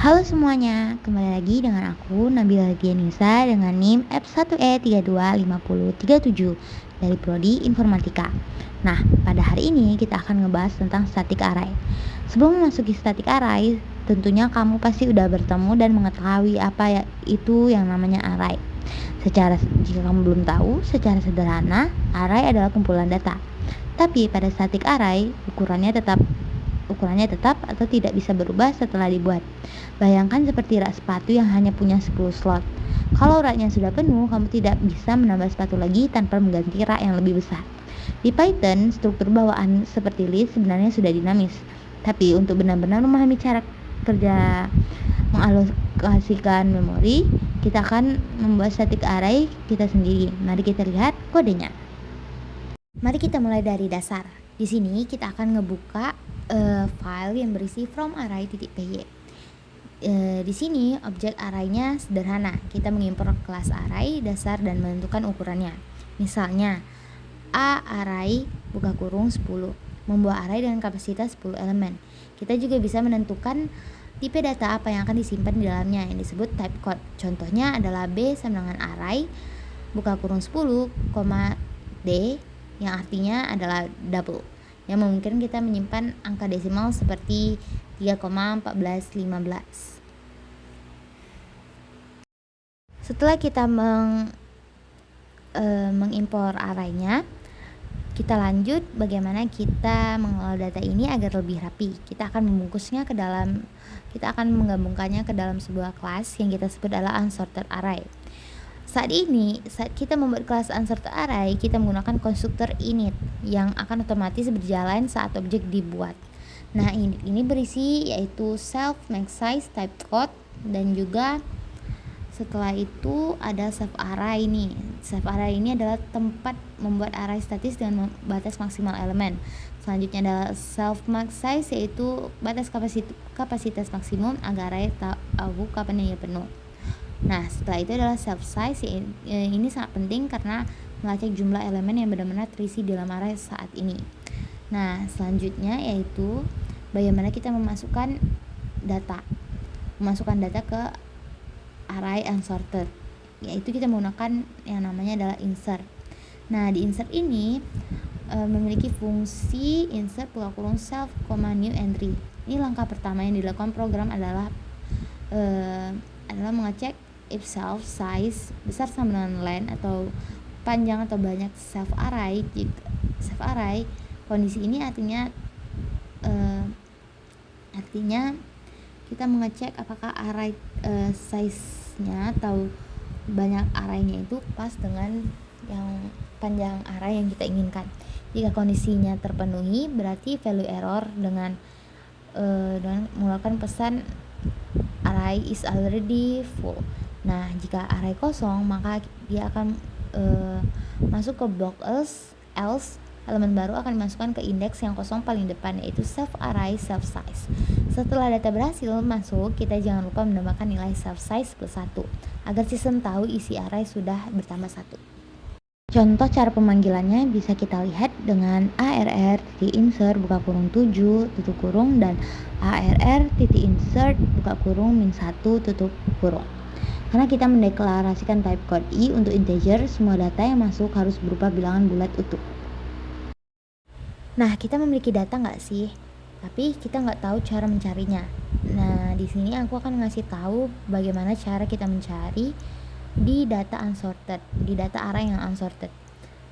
Halo semuanya, kembali lagi dengan aku Nabila Dianisa dengan NIM F1E325037 dari Prodi Informatika. Nah, pada hari ini kita akan ngebahas tentang static array. Sebelum memasuki static array, tentunya kamu pasti udah bertemu dan mengetahui apa itu yang namanya array. Jika kamu belum tahu, secara sederhana, array adalah kumpulan data. Tapi pada static array, ukurannya tetap atau tidak bisa berubah setelah dibuat. Bayangkan seperti rak sepatu yang hanya punya 10 slot. Kalau raknya sudah penuh, kamu tidak bisa menambah sepatu lagi tanpa mengganti rak yang lebih besar. Di Python, struktur bawaan seperti list sebenarnya sudah dinamis. Tapi untuk benar-benar memahami cara kerja mengalokasikan memori, kita akan membuat static array kita sendiri. Mari kita lihat kodenya. Mari kita mulai dari dasar. Di sini kita akan ngebuka file yang berisi from array.py. Di sini objek array-nya sederhana. Kita mengimpor kelas array dasar dan menentukan ukurannya. Misalnya A array buka kurung 10, membuat array dengan kapasitas 10 elemen. Kita juga bisa menentukan tipe data apa yang akan disimpan di dalamnya yang disebut type code. Contohnya adalah B sama dengan array buka kurung 10, D yang artinya adalah double, yang memungkinkan kita menyimpan angka desimal seperti 3,1415. Setelah kita mengimpor array-nya, kita lanjut bagaimana kita mengolah data ini agar lebih rapi. Kita akan menggabungkannya ke dalam sebuah kelas yang kita sebut adalah unsorted array. Saat kita membuat kelas unsorted array, kita menggunakan konstruktor init yang akan otomatis berjalan saat objek dibuat. Nah, ini berisi yaitu self, max size, type code, dan juga setelah itu ada save array nih. Save array ini adalah tempat membuat array statis dengan batas maksimal elemen. Selanjutnya adalah self max size, yaitu batas kapasitas maksimum agar array tahu kapan ia penuh. Nah, setelah itu adalah self size. Ini sangat penting karena melacak jumlah elemen yang benar-benar terisi dalam array saat ini. Nah, selanjutnya yaitu bagaimana kita memasukkan data ke array unsorted, yaitu kita menggunakan yang namanya adalah insert. Nah, di insert ini memiliki fungsi insert buka kurung self, new entry. Ini langkah pertama yang dilakukan program adalah mengecek if self size besar sama dengan len atau panjang atau banyak self array. Jika self array, kondisi ini artinya kita mengecek apakah array size-nya atau banyak array-nya itu pas dengan yang panjang array yang kita inginkan. Jika kondisinya terpenuhi, berarti value error dengan mengeluarkan pesan array is already full. Nah, jika array kosong, maka dia akan masuk ke blok else. Elemen baru akan dimasukkan ke indeks yang kosong paling depan, yaitu self array self size. Setelah data berhasil masuk, kita jangan lupa menambahkan nilai self size plus 1 agar sistem tahu isi array sudah bertambah 1. Contoh cara pemanggilannya bisa kita lihat dengan arr.insert buka kurung 7 tutup kurung dan arr.insert buka kurung -1 tutup kurung. Karena kita mendeklarasikan type code i untuk integer, semua data yang masuk harus berupa bilangan bulat utuh. Nah, kita memiliki data nggak sih? Tapi kita nggak tahu cara mencarinya. Nah, di sini aku akan ngasih tahu bagaimana cara kita mencari di data unsorted, di data array yang unsorted.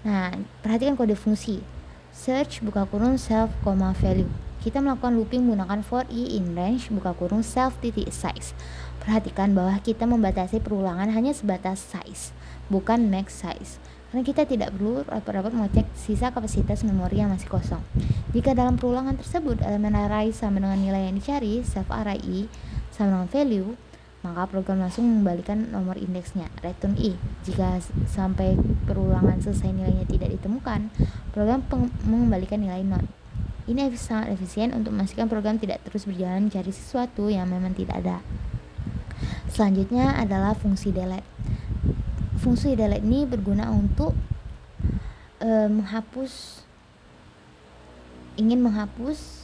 Nah, perhatikan kode fungsi search buka kurung self, value. Kita melakukan looping menggunakan for i in range buka kurung self titik size. Perhatikan bahwa kita membatasi perulangan hanya sebatas size, bukan max size, karena kita tidak perlu repot-repot mengecek sisa kapasitas memori yang masih kosong. Jika dalam perulangan tersebut elemen array sama dengan nilai yang dicari, self array i sama dengan value, maka program langsung mengembalikan nomor indeksnya, return i. Jika sampai perulangan selesai nilainya tidak ditemukan, program mengembalikan nilai none. Ini sangat efisien untuk memastikan program tidak terus berjalan mencari sesuatu yang memang tidak ada. Selanjutnya adalah fungsi delete. Fungsi delete ini berguna untuk ingin menghapus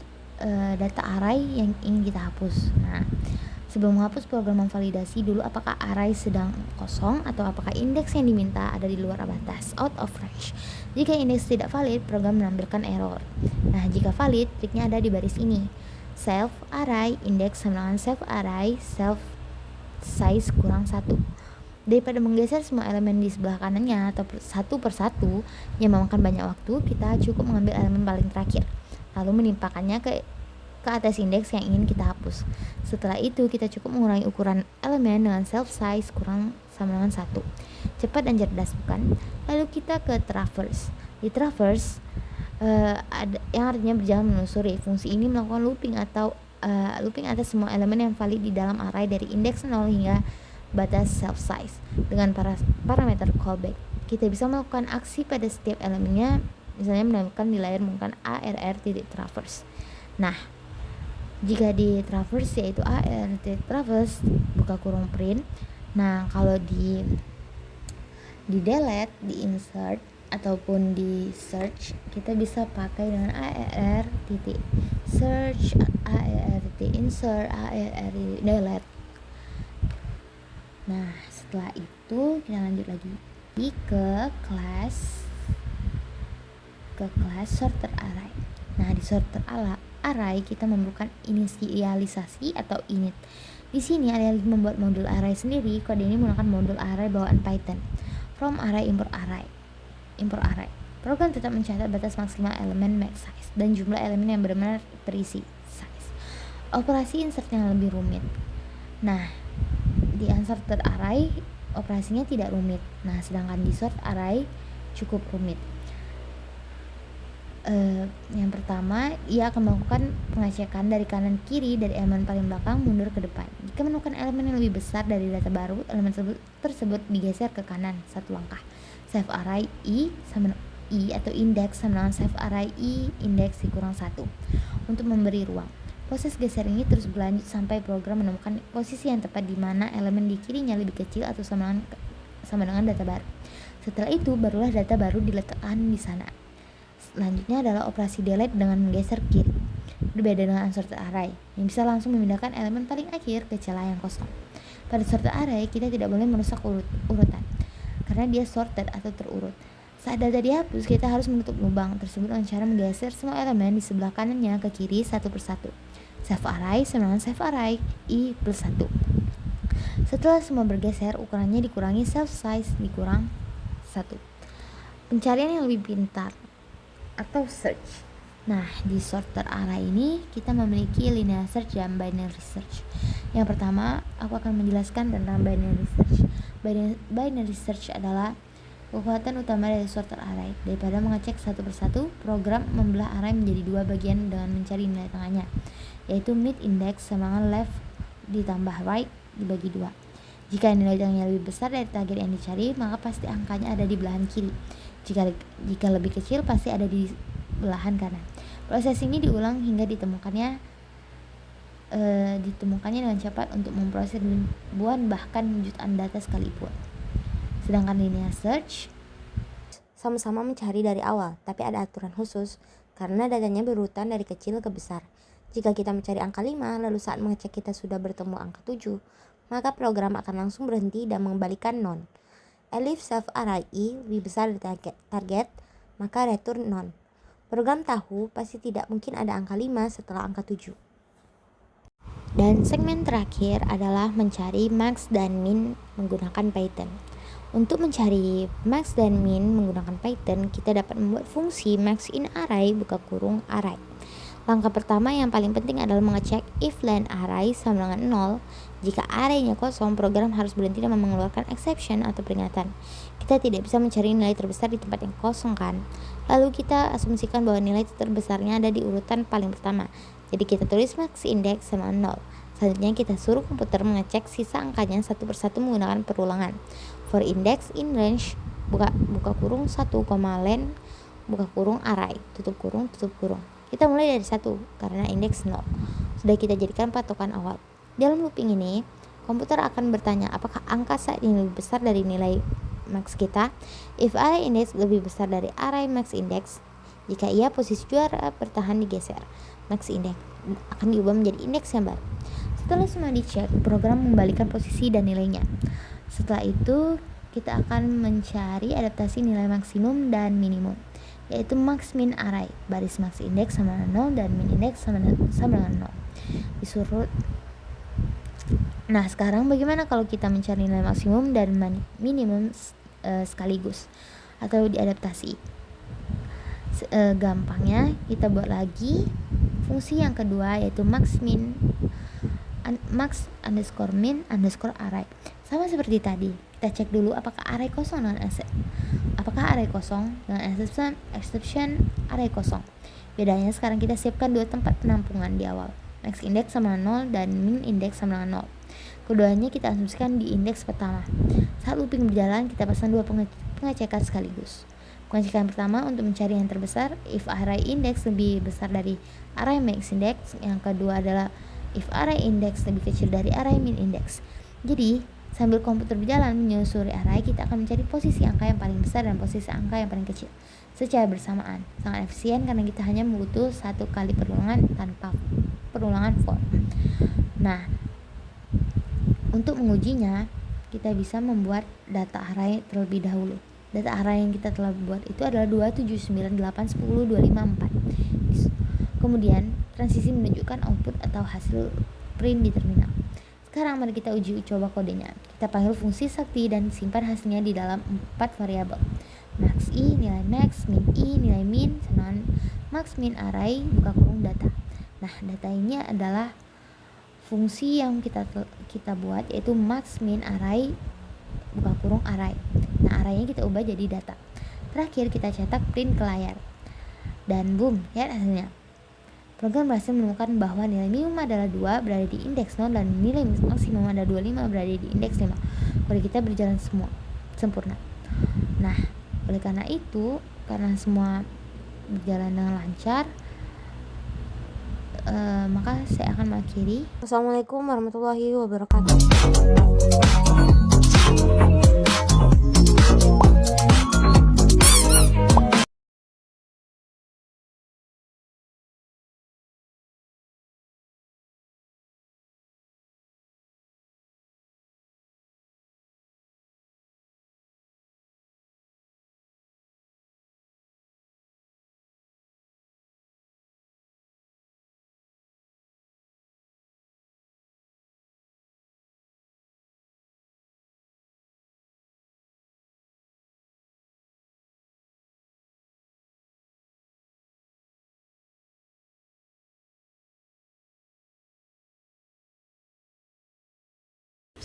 data array yang ingin kita hapus. Nah, Sebelum menghapus, program memvalidasi dulu apakah array sedang kosong atau apakah indeks yang diminta ada di luar batas, out of range. Jika indeks tidak valid, program menampilkan error. Nah, jika valid, triknya ada di baris ini. Self array index sama dengan self array self size kurang 1. Daripada menggeser semua elemen di sebelah kanannya atau satu persatu yang memakan banyak waktu, kita cukup mengambil elemen paling terakhir, lalu menimpakannya ke atas indeks yang ingin kita hapus. Setelah itu kita cukup mengurangi ukuran elemen dengan self size kurang sama dengan 1. Cepat dan cerdas, bukan? Lalu kita ke traverse. Di traverse ada yang artinya berjalan menelusuri. Fungsi ini melakukan looping atau looping atas semua elemen yang valid di dalam array dari indeks 0 hingga batas self size dengan parameter callback. Kita bisa melakukan aksi pada setiap elemennya, misalnya menambahkan di layar menggunakan arr.traverse. Nah, jika di traverse yaitu arr.traverse buka kurung print. Nah, kalau di delete, di insert ataupun di search, kita bisa pakai dengan arr.search, arr.insert, arr.delete. Nah, setelah itu kita lanjut lagi ke kelas sorter array. Nah, di sorter array kita memerlukan inisialisasi atau init. Di sini ada lagi membuat modul array sendiri. Kode ini menggunakan modul array bawaan Python. From array import array. Program tetap mencatat batas maksimal elemen max size dan jumlah elemen yang benar-benar terisi size. Operasi insert yang lebih rumit. Nah, di unsorted array operasinya tidak rumit. Nah, sedangkan di sort array cukup rumit. Yang pertama, ia akan melakukan pengecekan dari kanan kiri dari elemen paling belakang mundur ke depan. Jika menemukan elemen yang lebih besar dari data baru, elemen tersebut digeser ke kanan satu langkah. Save array i sama i atau index sama dengan save array i index dikurang 1 untuk memberi ruang. Proses geser ini terus berlanjut sampai program menemukan posisi yang tepat di mana elemen di kirinya lebih kecil atau sama dengan data baru. Setelah itu barulah data baru diletakkan di sana. Selanjutnya adalah operasi delete dengan menggeser kiri. Berbeda dengan unsorted array yang bisa langsung memindahkan elemen paling akhir ke celah yang kosong. Pada sorted array kita tidak boleh merusak urutan karena dia sorted atau terurut. Saat data dihapus, kita harus menutup lubang tersebut dengan cara menggeser semua elemen di sebelah kanannya ke kiri satu persatu. Save array sama dengan save array i plus 1. Setelah semua bergeser, ukurannya dikurangi self size dikurang 1. Pencarian yang lebih pintar atau search. Nah, di sorter array ini kita memiliki linear search dan binary search. Yang pertama, aku akan menjelaskan tentang binary search. Binary search adalah kekuatan utama dari sorter array. Daripada mengecek satu persatu, program membelah array menjadi dua bagian dengan mencari nilai tengahnya, yaitu mid index sama dengan left ditambah right dibagi 2. Jika nilai tengahnya lebih besar dari target yang dicari, maka pasti angkanya ada di belahan kiri. Jika lebih kecil, pasti ada di belahan kanan. Proses ini diulang hingga ditemukannya dengan cepat untuk memproses ribuan bahkan jutaan data sekalipun. Sedangkan linear search sama-sama mencari dari awal, tapi ada aturan khusus karena datanya berurutan dari kecil ke besar. Jika kita mencari angka 5, lalu saat mengecek kita sudah bertemu angka 7, maka program akan langsung berhenti dan mengembalikan non. If self array i lebih besar dari target, maka return non. Program tahu pasti tidak mungkin ada angka 5 setelah angka 7. Dan segmen terakhir adalah mencari max dan min menggunakan Python. Untuk mencari max dan min menggunakan Python, kita dapat membuat fungsi max in array buka kurung array. Langkah pertama yang paling penting adalah mengecek if len array sama dengan 0. Jika arraynya kosong, program harus berhenti dan mengeluarkan exception atau peringatan. Kita tidak bisa mencari nilai terbesar di tempat yang kosong, kan? Lalu kita asumsikan bahwa nilai terbesarnya ada di urutan paling pertama. Jadi kita tulis max index sama 0. Selanjutnya kita suruh komputer mengecek sisa angkanya satu persatu menggunakan perulangan. For index in range buka kurung 1, len buka kurung array tutup kurung. Kita mulai dari 1 karena indeks 0 sudah kita jadikan patokan awal. Dalam looping ini, komputer akan bertanya apakah angka saat ini lebih besar dari nilai max kita. If array index lebih besar dari array max index, jika iya posisi juara bertahan digeser. Max index akan diubah menjadi indeks yang baru. Setelah semua dicek, program membalikan posisi dan nilainya. Setelah itu, kita akan mencari adaptasi nilai maksimum dan minimum, yaitu max min array. Baris max index sama dengan 0 dan min index sama dengan 0. Disuruh. Nah, sekarang bagaimana kalau kita mencari nilai maksimum dan minimum sekaligus atau diadaptasi? Gampangnya kita buat lagi fungsi yang kedua, yaitu max underscore min underscore array. Sama seperti tadi, kita cek dulu apakah array kosong dengan exception array kosong. Bedanya sekarang kita siapkan dua tempat penampungan di awal, max index sama 0 dan min index sama dengan 0. Keduanya kita asumsikan di indeks pertama. Saat looping berjalan, kita pasang dua pengecekan sekaligus. Pengecekan pertama untuk mencari yang terbesar, if array index lebih besar dari array max index. Yang kedua adalah if array index lebih kecil dari array min index. Jadi, sambil komputer berjalan menyusuri array, kita akan mencari posisi angka yang paling besar dan posisi angka yang paling kecil secara bersamaan. Sangat efisien karena kita hanya butuh satu kali perulangan tanpa perulangan for. Nah, untuk mengujinya, kita bisa membuat data array terlebih dahulu. Data array yang kita telah buat itu adalah 279810254. Kemudian, transisi menunjukkan output atau hasil print di terminal. Sekarang mari kita uji coba kodenya. Kita panggil fungsi sakti dan simpan hasilnya di dalam 4 variabel. Max i, nilai max, min i, nilai min, max min array, buka kurung data. Nah, data ini adalah fungsi yang kita buat, yaitu max min array, buka kurung array. Nah, arraynya kita ubah jadi data. Terakhir kita cetak print ke layar. Dan boom, lihat hasilnya. Program berhasil menemukan bahwa nilai minimum adalah 2 berada di indeks 0 dan nilai maksimum adalah 25 berada di indeks 5. Kode kita berjalan sempurna. Nah, oleh karena itu, karena semua berjalan dengan lancar, maka saya akan mengakhiri. Wassalamualaikum warahmatullahi wabarakatuh.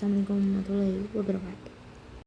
Assalamualaikum warahmatullahi wabarakatuh.